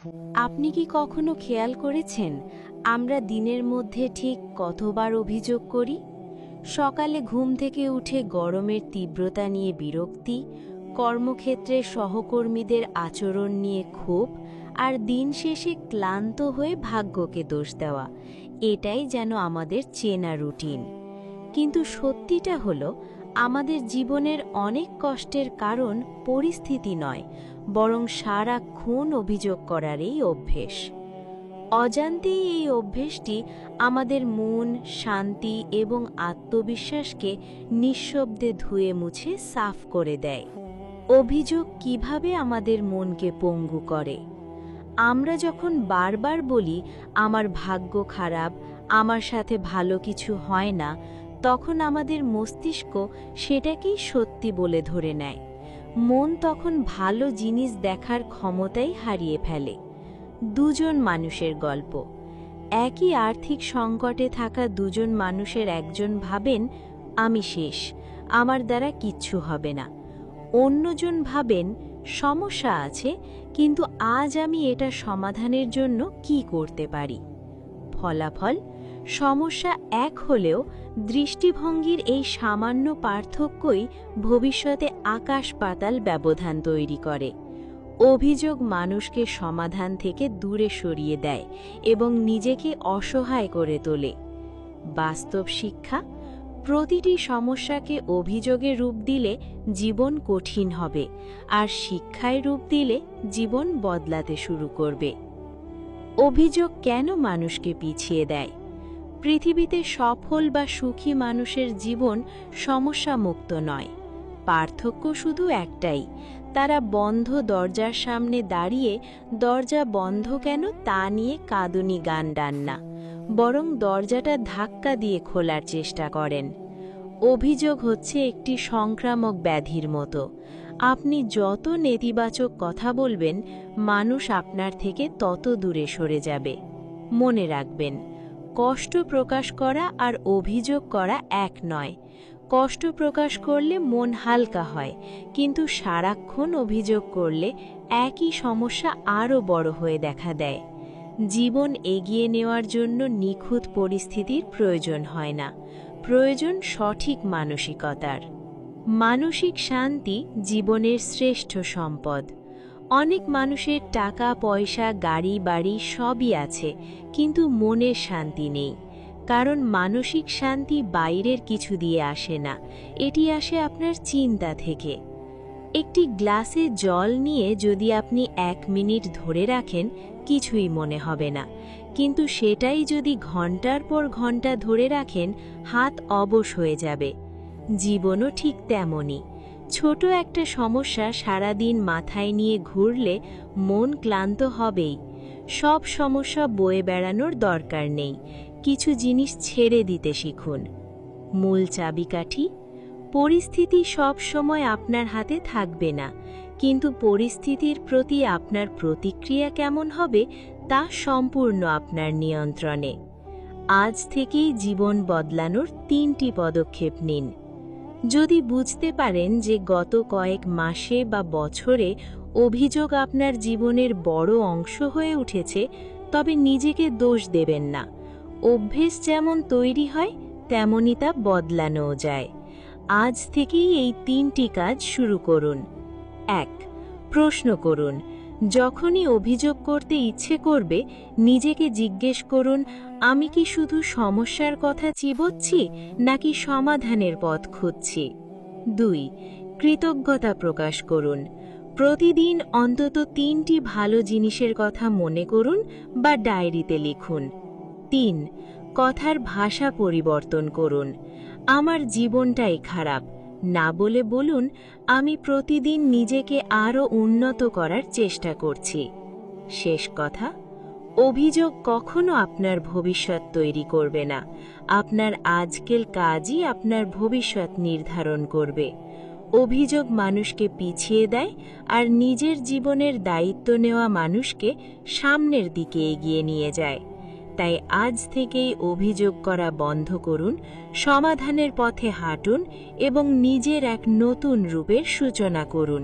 আপনি কি কখনো খেয়াল করেছেন আমরা দিনের মধ্যে ঠিক কতবার অভিযোগ করি? সকালে ঘুম থেকে উঠে গরমের তীব্রতা নিয়ে বিরক্তি, কর্মক্ষেত্রে সহকর্মীদের আচরণ নিয়ে ক্ষোভ, আর দিন শেষে ক্লান্ত হয়ে ভাগ্যকে দোষ দেওয়া। এটাই যেন আমাদের চেনা রুটিন। কিন্তু সত্যিটা হলো, আমাদের জীবনের অনেক কষ্টের কারণ পরিস্থিতি নয়, বরং সারাক্ষণ অভিযোগ করার এই অভ্যেস। অজান্তেই এই অভ্যেসটি আমাদের মন, শান্তি এবং আত্মবিশ্বাসকে নিঃশব্দে ধুয়ে মুছে সাফ করে দেয়। অভিযোগ কিভাবে আমাদের মনকে পঙ্গু করে? আমরা যখন বারবার বলি আমার ভাগ্য খারাপ, আমার সাথে ভালো কিছু হয় না, তখন আমাদের মস্তিষ্ক সেটাকেই সত্যি বলে ধরে নেয়। মন তখন ভালো জিনিস দেখার ক্ষমতাই হারিয়ে ফেলে। দুজন মানুষের গল্প। একই আর্থিক সংকটে থাকা দুজন মানুষের একজন ভাবেন আমি শেষ, আমার দ্বারা কিচ্ছু হবে না। অন্যজন ভাবেন সমস্যা আছে, কিন্তু আজ আমি এটা সমাধানের জন্য কি করতে পারি। ফলাফল, সমস্যা এক হলেও দৃষ্টিভঙ্গির এই সামান্য পার্থক্যই ভবিষ্যতে আকাশ পাতাল ব্যবধান তৈরি করে। অভিযোগ মানুষকে সমাধান থেকে দূরে সরিয়ে দেয় এবং নিজেকে অসহায় করে তোলে। বাস্তব শিক্ষা: প্রতিটি সমস্যাকে অভিযোগে রূপ দিলে জীবন কঠিন হবে, আর শিক্ষায় রূপ দিলে জীবন বদলাতে শুরু করবে। অভিযোগ কেন মানুষকে পিছিয়ে দেয়? পৃথিবীতে সফল বা সুখী মানুষের জীবন সমস্যামুক্ত নয়। পার্থক্য শুধু একটাই, তারা বন্ধ দরজার সামনে দাঁড়িয়ে দরজা বন্ধ কেন তা নিয়ে কাঁদুনি গান গান না, বরং দরজাটা ধাক্কা দিয়ে খোলার চেষ্টা করেন। অভিযোগ হচ্ছে একটি সংক্রামক ব্যাধির মতো। আপনি যত নেতিবাচক কথা বলবেন, মানুষ আপনার থেকে তত দূরে সরে যাবে। মনে রাখবেন, কষ্ট প্রকাশ করা আর অভিযোগ করা এক নয়। কষ্ট প্রকাশ করলে মন হালকা হয়, কিন্তু সারাক্ষণ অভিযোগ করলে একই সমস্যা আরও বড় হয়ে দেখা দেয়। জীবন এগিয়ে নেওয়ার জন্য নিখুঁত পরিস্থিতির প্রয়োজন হয় না, প্রয়োজন সঠিক মানসিকতার। মানসিক শান্তি জীবনের শ্রেষ্ঠ সম্পদ। অনেক মানুষের টাকা পয়সা, গাড়ি বাড়ি সবই আছে, কিন্তু মনের শান্তি নেই। কারণ মানসিক শান্তি বাইরের কিছু দিয়ে আসে না, এটি আসে আপনার চিন্তা থেকে। একটি গ্লাসে জল নিয়ে যদি আপনি 1 মিনিট ধরে রাখেন, কিছুই মনে হবে না, কিন্তু সেটাই যদি ঘন্টার পর ঘন্টা ধরে রাখেন, হাত অবশ হয়ে যাবে। জীবনও ঠিক তেমনই। ছোট একটা সমস্যা সারাদিন মাথায় নিয়ে ঘুরলে মন ক্লান্ত হবেই। সব সমস্যা বয়ে বেড়ানোর দরকার নেই, কিছু জিনিস ছেড়ে দিতে শিখুন। মূল চাবিকাঠি: পরিস্থিতি সব সময় আপনার হাতে থাকবে না, কিন্তু পরিস্থিতির প্রতি আপনার প্রতিক্রিয়া কেমন হবে তা সম্পূর্ণ আপনার নিয়ন্ত্রণে। আজ থেকেই জীবন বদলানোর 3টি পদক্ষেপ নিন। যদি বুঝতে পারেন যে গত কয়েক মাসে বা বছরে অভিযোগ আপনার জীবনের বড় অংশ হয়ে উঠেছে, তবে নিজেকে দোষ দেবেন না। অভ্যেস যেমন তৈরি হয়, তেমনি তা বদলানোও যায়। আজ থেকেই এই 3টি কাজ শুরু করুন। 1. প্রশ্ন করুন। যখনই অভিযোগ করতে ইচ্ছে করবে, নিজেকে জিজ্ঞেস করুন, আমি কি শুধু সমস্যার কথা চিবোচ্ছি নাকি সমাধানের পথ খুঁজছি? 2. কৃতজ্ঞতা প্রকাশ করুন। প্রতিদিন অন্তত 3টি ভালো জিনিসের কথা মনে করুন বা ডায়েরিতে লিখুন। 3. কথার ভাষা পরিবর্তন করুন। আমার জীবনটাই খারাপ না বলে বলুন, আমি প্রতিদিন নিজেকে আরও উন্নত করার চেষ্টা করছি। শেষ কথা, অভিযোগ কখনো আপনার ভবিষ্যৎ তৈরি করবে না। আপনার আজকের কাজই আপনার ভবিষ্যৎ নির্ধারণ করবে। অভিযোগ মানুষকে পিছিয়ে দেয়, আর নিজের জীবনের দায়িত্ব নেওয়া মানুষকে সামনের দিকে এগিয়ে নিয়ে যায়। তাই আজ থেকেই অভিযোগ করা বন্ধ করুন, সমাধানের পথে হাঁটুন এবং নিজের এক নতুন রূপের সূচনা করুন।